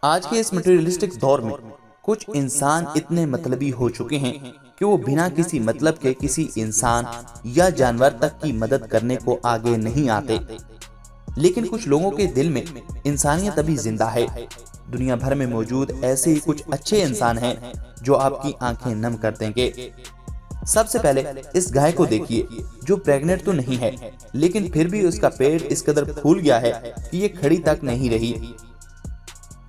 आज के इस मटेरियलिस्टिक दौर में कुछ इंसान इतने मतलबी हो चुके हैं कि वो बिना किसी मतलब के किसी इंसान या जानवर तक की मदद करने को आगे नहीं आते। लेकिन कुछ लोगों के दिल में इंसानियत अभी जिंदा है। दुनिया भर में मौजूद ऐसे ही कुछ अच्छे इंसान हैं जो आपकी आंखें नम कर देंगे। सबसे पहले इस गाय को देखिए जो प्रेग्नेंट तो नहीं है, लेकिन फिर भी उसका पेट इस कदर फूल गया है कि ये खड़ी तक नहीं रही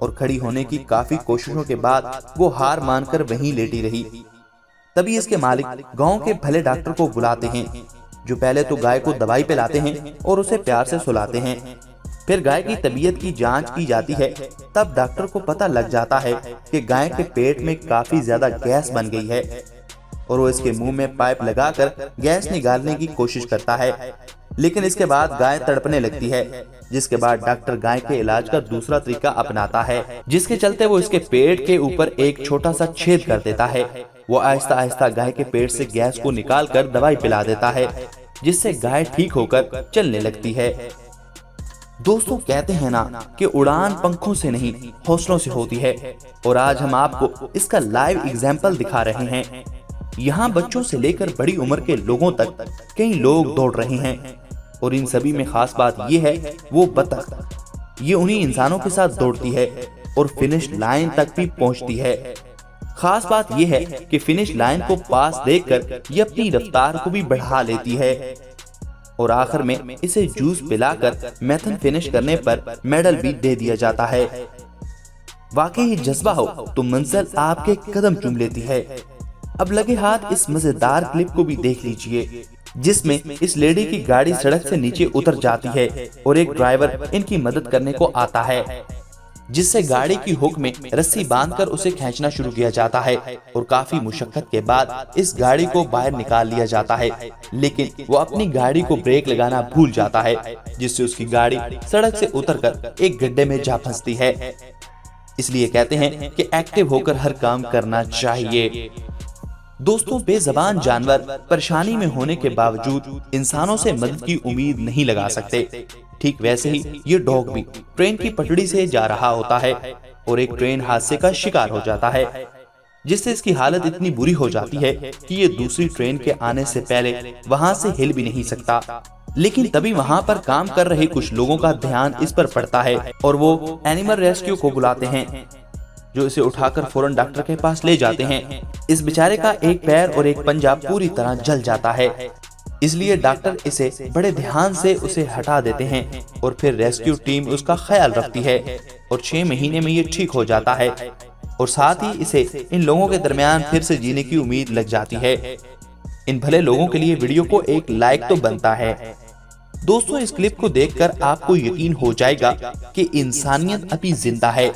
और खड़ी होने की काफी कोशिशों के बाद वो हार मानकर वहीं लेटी रही। तभी इसके मालिक गांव के भले डॉक्टर को बुलाते हैं, जो पहले तो गाय को दवाई पिलाते हैं और उसे प्यार से सुलाते हैं। फिर गाय की तबीयत की जांच की जाती है। तब डॉक्टर को पता लग जाता है कि गाय के पेट में काफी ज्यादा गैस बन गई है और वो इसके मुंह में पाइप लगाकर गैस निकालने की कोशिश करता है। लेकिन इसके बाद गाय तड़पने लगती है, जिसके बाद डॉक्टर गाय के इलाज का दूसरा तरीका अपनाता है, जिसके चलते वो इसके पेट के ऊपर एक छोटा सा छेद कर देता है। वो आहिस्ता आहिस्ता गाय के पेट से गैस को निकालकर दवाई पिला देता है, जिससे गाय ठीक होकर चलने लगती है। दोस्तों, कहते हैं ना कि उड़ान पंखों से नहीं हौसलों से होती है, और आज हम आपको इसका लाइव एग्जाम्पल दिखा रहे हैं। यहाँ बच्चों से लेकर बड़ी उम्र के लोगों तक कई लोग दौड़ रहे हैं, और इन सभी में खास बात ये है वो बतख। ये उन्हीं इंसानों के साथ दौड़ती है और फिनिश लाइन तक भी पहुंचती है। खास बात ये है कि फिनिश लाइन को पास देखकर ये अपनी रफ्तार को भी बढ़ा लेती है और आखिर में इसे जूस पिलाकर मैराथन फिनिश करने पर मेडल भी दे दिया जाता है। वाकई जज्बा हो तो मंजिल आपके कदम चूम लेती है। अब लगे हाथ इस मजेदार क्लिप को भी देख लीजिए, जिसमें इस लेडी की गाड़ी सड़क से नीचे उतर जाती है और एक ड्राइवर इनकी मदद करने को आता है, जिससे गाड़ी की हुक में रस्सी बांधकर उसे खींचना शुरू किया जाता है और काफी मुशक्कत के बाद इस गाड़ी को बाहर निकाल लिया जाता है। लेकिन वो अपनी गाड़ी को ब्रेक लगाना भूल जाता है, जिससे उसकी गाड़ी सड़क से उतरकर एक गड्ढे में जा फंसती है। इसलिए कहते हैं कि एक्टिव होकर हर काम करना चाहिए। दोस्तों, बेज़बान जानवर परेशानी में होने के बावजूद इंसानों से मदद की उम्मीद नहीं लगा सकते। ठीक वैसे ही ये डॉग भी ट्रेन की पटड़ी से जा रहा होता है और एक ट्रेन हादसे का शिकार हो जाता है, जिससे इसकी हालत इतनी बुरी हो जाती है कि ये दूसरी ट्रेन के आने से पहले वहां से हिल भी नहीं सकता। लेकिन तभी वहां पर काम कर रहे कुछ लोगों का ध्यान इस पर पड़ता है और वो एनिमल रेस्क्यू को बुलाते हैं, जो इसे उठाकर फौरन डॉक्टर के पास ले जाते हैं। इस बेचारे का एक पैर और एक पंजा पूरी तरह जल जाता है, इसलिए डॉक्टर इसे बड़े ध्यान से उसे हटा देते हैं और फिर रेस्क्यू टीम उसका ख्याल रखती है और 6 महीने में ये ठीक हो जाता है और साथ ही इसे इन लोगों के दरमियान फिर से जीने की उम्मीद लग जाती है। इन भले लोगों के लिए वीडियो को एक लाइक तो बनता है। दोस्तों, इस क्लिप को देखकर आपको यकीन हो जाएगा कि इंसानियत अभी जिंदा है।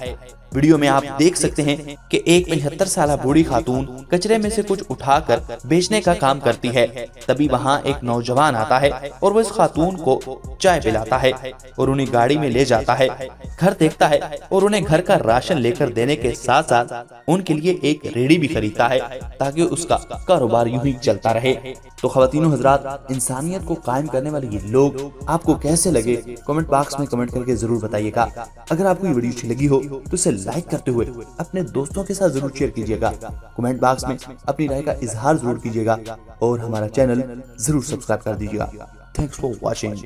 वीडियो में आप देख सकते हैं कि एक 75 साल बूढ़ी खातून कचरे में से कुछ उठाकर बेचने का काम करती है। तभी वहां एक नौजवान आता है और वो इस खातून को चाय पिलाता है और उन्हें गाड़ी में ले जाता है, घर देखता है और उन्हें घर का राशन लेकर देने के साथ साथ उनके लिए एक रेहड़ी भी खरीदता है ताकि उसका कारोबार यूं ही चलता रहे। तो ख्वातीनो हजरात, इंसानियत को कायम करने वाले ये लोग आपको कैसे लगे, कमेंट बॉक्स में कमेंट करके जरूर बताइएगा। अगर आपको ये वीडियो अच्छी लगी हो तो इसे लाइक करते हुए अपने दोस्तों के साथ जरूर शेयर कीजिएगा। कमेंट बॉक्स में अपनी राय का इजहार जरूर कीजिएगा और हमारा चैनल जरूर सब्सक्राइब कर दीजिएगा। Thanks for watching.